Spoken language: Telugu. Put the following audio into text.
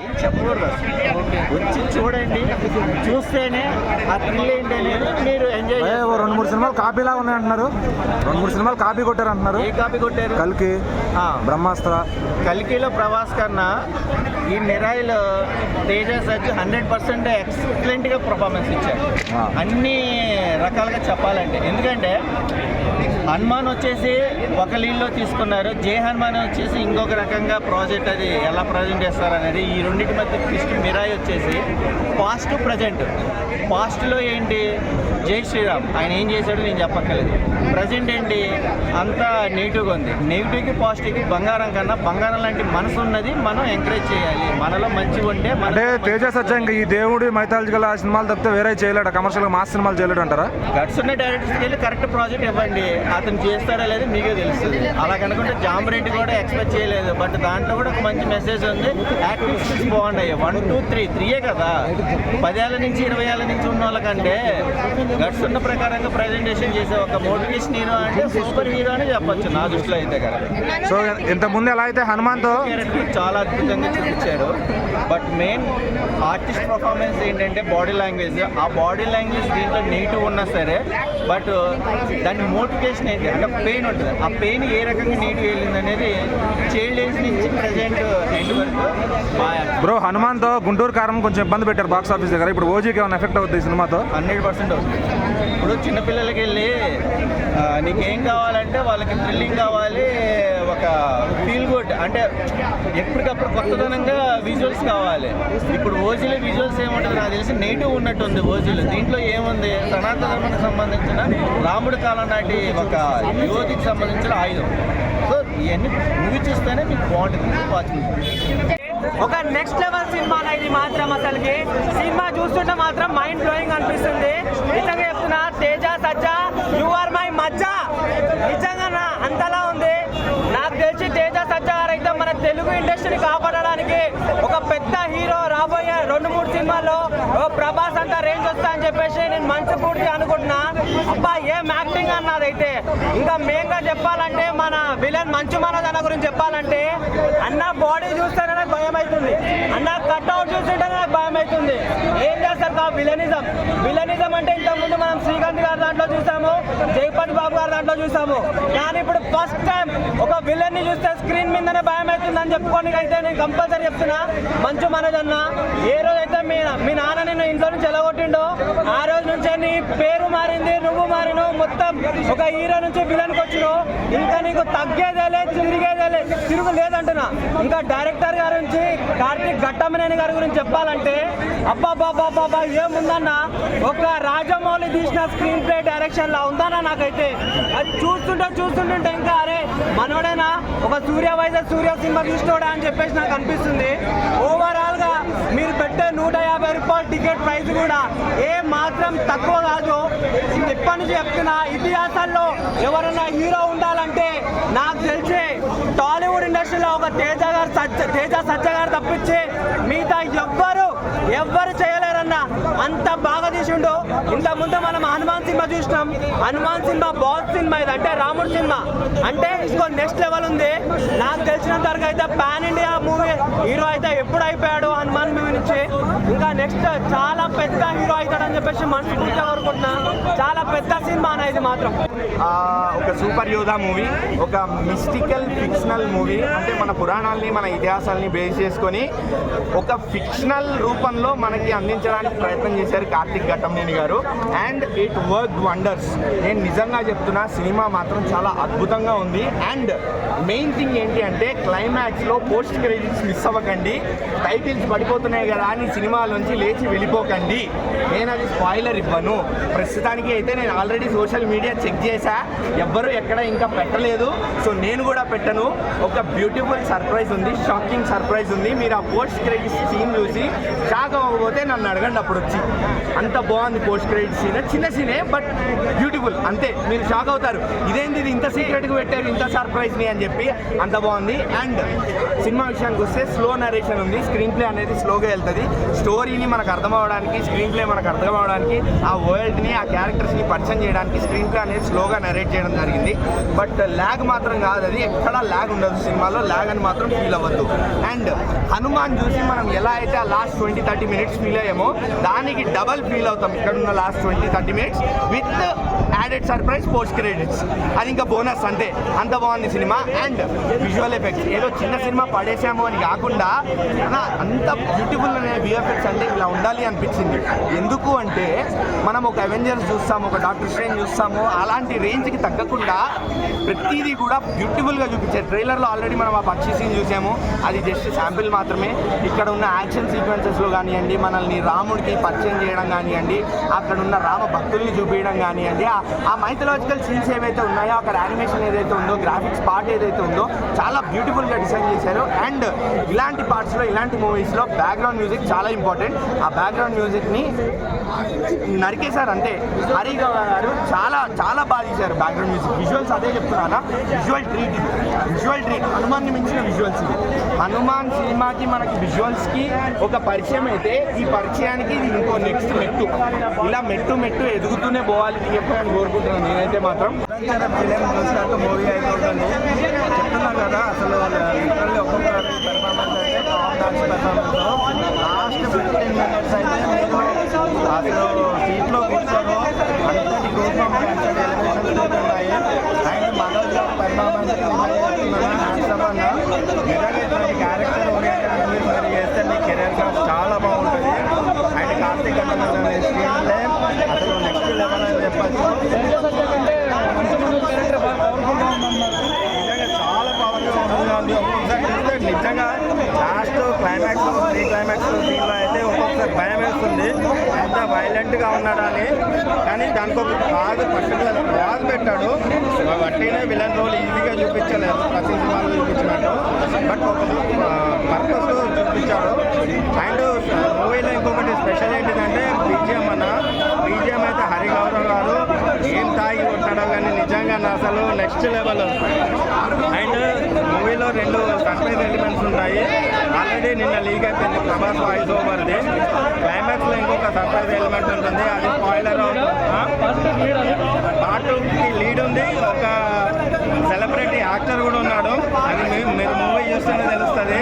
చెప్పకూడదు వచ్చి చూడండి, చూస్తేనే ఆ థ్రిల్ ఏంటి అనేది మీరు ఎంజాయ్. 2-3 సినిమాలు కాపీలా ఉన్నాయి అంటున్నారు. 2-3 సినిమాలు కాపీ కొట్టారు అంటున్నారు. ఏ కాపీ కొట్టారు? కల్కి, బ్రహ్మాస్త్ర. కల్కిలో ప్రభాస్ కన్నా ఈ మిరాయిలో తేజ సజ్జు 100% ఎక్సలెంట్గా పర్ఫార్మెన్స్ ఇచ్చారు అన్ని రకాలుగా చెప్పాలంటే. ఎందుకంటే హనుమాన్ వచ్చేసి ఒక లీడ్లో తీసుకున్నారు, జే హనుమాన్ వచ్చేసి ఇంకొక రకంగా ప్రాజెక్ట్ అది ఎలా ప్రజెంట్ చేస్తారనేది. ఈ రెండింటి మధ్య ట్విస్ట్ మిరాయి వచ్చేసి పాస్ట్ ప్రజెంట్. పాస్ట్లో ఏంటి జై శ్రీరామ్ ఆయన ఏం చేశాడో నేను చెప్పక్కర్లేదు. ప్రజెంట్ ఏంటి అంతా నెగిటివ్గా ఉంది. నెగిటివ్కి పాజిటివ్కి బంగారం కన్నా బంగారం లాంటి మనసు ఉన్నది మనం ఎంకరేజ్ చేయాలి. మనలో మంచిగా ఉంటే అంటే తేజ సజ్జా ఇంకా ఈ దేవుడి మైథాలజీ గల సినిమాలు తప్పితే వేరే చేయలేడు, కమర్షియల్గా మాస్ సినిమాలు చేయలేడు అంటారా? గట్స్ ఉన్న డైరెక్టర్స్కి వెళ్ళి కరెక్ట్ ప్రాజెక్ట్ ఇవ్వండి, అతను చేస్తాడా లేదు మీకే తెలుస్తుంది. అలా కనుకుంటే జాంబరెడ్డి కూడా ఎక్స్పెక్ట్ చేయలేదు, బట్ దాంట్లో కూడా ఒక మంచి మెసేజ్ ఉంది. యాక్టింగ్ స్కిల్స్ బాగున్నాయి. 1, 2, 3 కదా. 10 ఏళ్ళ నుంచి 20 ఏళ్ళ నుంచి ఉన్న వాళ్ళకంటే గట్స్ ఉన్న ప్రకారంగా ప్రజెంటేషన్ చేసే ఒక మోటివేషన్ హీరో అంటే సూపర్ హీరో అని చెప్పొచ్చు నా దృష్టిలో అయితే కదా. సో ఇంతకుముందు ఎలా అయితే హనుమాన్తో క్యారెక్టర్ చాలా అద్భుతంగా చూపించారు. బట్ మెయిన్ ఆర్టిస్ట్ పర్ఫార్మెన్స్ ఏంటంటే బాడీ లాంగ్వేజ్. ఆ బాడీ లాంగ్వేజ్ దీంట్లో నెగిటివ్ ఉన్నా సరే, బట్ దాని మోటివేషన్ ఏంటి అంటే పెయిన్ ఉంటుంది. ఆ పెయిన్ ఏ రకంగా నెగిటివ్ వెళ్ళింది అనేది చైల్డ్ ఏజ్ నుంచి ప్రజెంట్ ఎండ్ వరకు బాగా. బ్రో హనుమాన్తో గుంటూరు కారం కొంచెం ఇబ్బంది పెట్టారు బాక్స్ ఆఫీస్ దగ్గర. ఇప్పుడు ఓజీకి ఏమైనా ఎఫెక్ట్ అవుతుంది ఈ సినిమాతో? 100% అవుతుంది. ఇప్పుడు చిన్నపిల్లలకి వెళ్ళి నీకేం కావాలంటే వాళ్ళకి థ్రిల్లింగ్ కావాలి, ఒక ఫీల్ గుడ్ అంటే ఎప్పటికప్పుడు కొత్తదనంగా విజువల్స్ కావాలి. ఇప్పుడు ఓజీలో విజువల్స్ ఏముంటుంది నాకు తెలిసి నెగిటివ్ ఉన్నట్టుంది ఓజీలో. దీంట్లో ఏముంది సనాతన ధర్మానికి సంబంధించిన రాముడి కాలం నాటి ఒక యువతికి సంబంధించిన ఆయుధం. సో ఇవన్నీ మూవీ చూస్తేనే మీకు బాగుంటుంది వాచింగ్. ఒక నెక్స్ట్ లెవెల్ సినిమా ఇది మాత్రం. అసలుకి సినిమా చూస్తుంటే మాత్రం మైండ్ బ్లోయింగ్ అనిపిస్తుంది. నిజంగా చెప్తున్నా, తేజ సజ్జా యు ఆర్ మై మజ్జా. నిజంగా అంతలా ఉంది. నాకు తెలిసి తేజ సజ్జా గారు అయితే మన తెలుగు ఇండస్ట్రీని కాపాడడానికి ఒక పెద్ద హీరో. రాబోయే 2-3 సినిమాల్లో ప్రభాస్ అంతా రేంజ్ వస్తా అని చెప్పేసి నేను మనస్ఫూర్తిగా అనుకుంటున్నా. అబ్బా ఏం యాక్టింగ్ అన్నదైతే. ఇంకా మెయిన్గా చెప్పాలంటే మన విలన్ మంచు మనోజ్ అన్న గురించి చెప్పాలంటే, అన్న బాడీ చూస్తేనే నాకు భయం అవుతుంది, అన్న కట్అవుట్ చూస్తుంటే నాకు భయం అవుతుంది. ఏం చేస్తారు విలనిజం. విలనిజం అంటే ఇంతకుముందు మనం శ్రీకాంత్ గారి దాంట్లో చూసాము, జయపతి బాబు గారి దాంట్లో చూసాము. కానీ ఇప్పుడు ఫస్ట్ టైం ఒక విలన్ని చూస్తే స్క్రీన్ మీదనే భయం అవుతుంది అని చెప్పుకోనికి అయితే నేను కంపల్సరీ చెప్తున్నా. మంచు మనోజ్ అన్న ఏ రోజైతే మీ నాన్న నిన్ను ఇంట్లో నుంచి ఎలగొట్టిండో ఆ రోజు నుంచే నీ పేరు మారింది, నువ్వు మారిను, మొత్తం ఒక హీరో నుంచి విలన్కి వచ్చినావు. ఇంకా నీకు తగ్గేదేలే తిరుగు లేదంటున్నా. ఇంకా డైరెక్టర్ గారి గురించి కార్తీక్ ఘట్టమనేని గారి గురించి చెప్పాలంటే అబ్బాబాబాబా ఏముందన్న, ఒక రాజమౌళి తీసిన స్క్రీన్ ప్లే డైరెక్షన్ లా ఉందన్న. నాకైతే అది చూస్తుంటే ఇంకా అరే మనోడేనా ఒక సూర్య సినిమా చూసినోడా అని చెప్పేసి నాకు అనిపిస్తుంది. ఓవరాల్ గా మీరు పెట్టే 150 రూపాయల టికెట్ ప్రైస్ కూడా ఏ మాత్రం తక్కువ కాదు. ఇప్పటి నుంచి చెప్తున్నా, ఇతిహాసాల్లో ఎవరైనా హీరో ఉండాలంటే నాకు తెలిసి టాలీవుడ్ ఇండస్ట్రీలో ఒక తేజ సజ్జా గారు తప్పించి మిగతా ఎవ్వరు చేయలేరన్న. అంత బాగా తీసిండు. ఇంతకుముందు మనం హనుమాన్ సినిమా చూసినాం. హనుమాన్ సినిమా బాస్ సినిమా, ఇది అంటే రాముడు సినిమా అంటే ఇంకో నెక్స్ట్ లెవెల్ ఉంది. నాకు తెలిసినంత వరకు అయితే పాన్ ఇండియా మూవీ హీరో అయితే ఎప్పుడు అయిపోయాడు హనుమాన్ మూవీ నుంచి. ఇంకా నెక్స్ట్ చాలా పెద్ద హీరో అవుతాడని చెప్పేసి మనస్ఫూర్తిగా కోరుకుంటున్నా. చాలా పెద్ద సినిమా అన్న ఇది మాత్రం. ఒక సూపర్ యోధా మూవీ, ఒక మిస్టికల్ ఫిక్షనల్ మూవీ. అంటే మన పురాణాలని మన ఇతిహాసాలని బేస్ చేసుకొని ఒక ఫిక్షనల్ రూపంలో మనకి అందించడానికి ప్రయత్నం చేశారు కార్తీక్ ఘట్టమనేని గారు. And it work wonders. నేను నిజంగా చెప్తున్నా, సినిమా మాత్రం చాలా అద్భుతంగా ఉంది. అండ్ మెయిన్ థింగ్ ఏంటి అంటే క్లైమాక్స్లో పోస్ట్ క్రెడిట్స్ మిస్ అవ్వకండి. టైటిల్స్ పడిపోతున్నాయి కదా అని సినిమాలోంచి లేచి వెళ్ళిపోకండి. నేను అది స్పాయిలర్ ఇవ్వను. ప్రస్తుతానికి అయితే నేను ఆల్రెడీ సోషల్ మీడియా చెక్ చేశా, ఎవ్వరూ ఎక్కడ ఇంకా పెట్టలేదు. సో నేను కూడా పెట్టను. ఒక బ్యూటిఫుల్ సర్ప్రైజ్ ఉంది, షాకింగ్ సర్ప్రైజ్ ఉంది. మీరు ఆ పోస్ట్ క్రెడిట్స్ సీన్ చూసి షాక్ అవ్వకపోతే నన్ను అడగండి అప్పుడు వచ్చి. అంత బాగుంది పోస్ట్ క్రెడిట్ సీన్. చిన్న సీనే బట్ బ్యూటిఫుల్. అంతే, మీరు షాక్ అవుతారు, ఇదేంటి ఇది ఇంత సీక్రెట్గా పెట్టారు ఇంత సర్ప్రైజ్ని అని చెప్పి. అంత బాగుంది. అండ్ సినిమా విషయానికి వస్తే స్లో నరేషన్ ఉంది. స్క్రీన్ ప్లే అనేది స్లోగా వెళ్తుంది. స్టోరీ స్టోరీని మనకు అర్థం అవ్వడానికి, స్క్రీన్ ప్లే మనకు అర్థం అవ్వడానికి, ఆ వరల్డ్ని ఆ క్యారెక్టర్స్ని పరిచయం చేయడానికి స్క్రీన్ ప్లే అనేది స్లోగా నరేట్ చేయడం జరిగింది. బట్ ల్యాగ్ మాత్రం కాదు, అది ఎక్కడా ల్యాగ్ ఉండదు సినిమాలో, ల్యాగ్ అని మాత్రం ఫీల్ అవ్వద్దు. అండ్ హనుమాన్ చూసి మనం ఎలా అయితే ఆ లాస్ట్ 20-30 మినిట్స్ ఫీల్ అయ్యామో దానికి డబల్ ఫీల్ అవుతాం ఇక్కడ ఉన్న last 20-30 minutes with added surprise post credits. అది ఇంకా బోనస్, అంతే. అంత బాగుంది సినిమా. అండ్ విజువల్ ఎఫెక్ట్స్ ఏదో చిన్న సినిమా పడేసాము అని కాకుండా అంత బ్యూటిఫుల్ అనే విఎఫ్ఎక్స్ అంటే ఇలా ఉండాలి అనిపించింది. ఎందుకు అంటే మనం ఒక అవెంజర్స్ చూస్తాము, ఒక డాక్టర్ స్ట్రేంజ్ చూస్తాము, అలాంటి రేంజ్కి తగ్గకుండా ప్రతిదీ కూడా బ్యూటిఫుల్గా చూపించారు. ట్రైలర్లో ఆల్రెడీ మనం ఆ పక్షి సీన్ చూసాము, అది జస్ట్ శాంపిల్ మాత్రమే. ఇక్కడ ఉన్న యాక్షన్ సీక్వెన్సెస్లో కానివ్వండి, మనల్ని రాముడికి పరిచయం చేయడం కానివ్వండి, అక్కడ ఉన్న రామ భక్తుల్ని చూపించడం కానివ్వండి, ఆ మైథలాజికల్ సీన్స్ ఏవైతే ఉన్నాయో, అక్కడ యానిమేషన్ ఏదైతే ఉందో, గ్రాఫిక్స్ పార్ట్ ఏదైతే ఉందో చాలా బ్యూటిఫుల్గా డిజైన్ చేశారు. అండ్ ఇలాంటి పార్ట్స్లో, ఇలాంటి మూవీస్లో బ్యాక్గ్రౌండ్ మ్యూజిక్ చాలా ఇంపార్టెంట్. ఆ బ్యాక్గ్రౌండ్ మ్యూజిక్ని నరికేశారు అంతే. హరి గారు చాలా చాలా బాగా తీశారు బ్యాక్గ్రౌండ్ మ్యూజిక్. విజువల్స్ అదే చెప్తున్నానా, విజువల్ ట్రీట్ ఇది, విజువల్ ట్రీట్. హనుమాన్ని మించిన విజువల్స్ ఇది. హనుమాన్ సినిమాకి మనకి విజువల్స్కి ఒక పరిచయం అయితే, ఈ పరిచయానికి ఇది ఇంకో నెక్స్ట్ మెట్టు. ఇలా మెట్టు ఎదుగుతూనే పోవాలి అని కోరుకుంటున్నాను నేనైతే మాత్రం. ఫిలిం చూసినట్టు మూవీ అయితే ఉంటుంది. చెప్తున్నాను కదా, అసలు లిటరల్లీ ఒక్కొక్కరి పెర్ఫార్మెన్స్ అయితే లాస్ట్ 15 మినిట్స్ అయితే మీరు అసలు సీట్లో కూర్చోరు, అంతటి గ్రూప్ అంతటి ఎలివేషన్స్ ఉన్నాయి. అండ్ మనోజ్ గారి పెర్ఫార్మెన్స్ నిజంగా ఇట్లాంటి క్యారెక్టర్ ఓరియంటెడ్ మూవీస్ మీరు చేస్తే మీ కెరీర్ గ్రాఫ్ చాలా బాగుంటుంది. అండ్ కార్తీక్ అన్న స్క్రీన్ ప్లే అసలు నెక్స్ట్ లెవెల్ అని చెప్పచ్చు. నిజంగా చాలా పవర్గా ఉంటుంది. ఒక్కొక్కసారి చూస్తే నిజంగా లాస్ట్ క్లైమాక్స్, ప్రీ క్లైమాక్స్ సీన్లో అయితే ఒక్కొక్కసారి భయం వేస్తుంది, ఎంత వైలెంట్గా ఉన్నాడని. కానీ దానికి ఒక పర్టికులర్ కాజ్ పెట్టాడు. వట్టినే విలన్ రోల్ ఈజీగా చూపించలేదు ప్రతి సినిమాలో చూపించినట్టు, బట్ ఒక పర్పస్ చూపించాడు. అండ్ మూవీలో ఇంకొకటి స్పెషల్ ఏంటిదంటే బీజిఎం అన్న, బీజిఎం అయితే హరి గౌరవ్ గారు ఏం తాగి ఉంటాడో కానీ నిజంగా అసలు నెక్స్ట్ లెవెల్. అండ్ మూవీలో 2 సర్ప్రైజ్ ఎలిమెంట్స్ ఉంటాయి. ఆల్రెడీ నిన్న లీక్ అయిపోయింది ప్రభాస్ వాయిస్ ఓవర్ది. క్లైమాక్స్లో ఇంకొక సర్ప్రైజ్ ఎలిమెంట్ ఉంటుంది, అది స్పాయిలర్ పార్ట్ 2కి లీడ్ ఉంది. ఒక సెలబ్రిటీ యాక్టర్ కూడా ఉన్నాడు, అది మీరు మూవీ చూస్తేనే తెలుస్తుంది.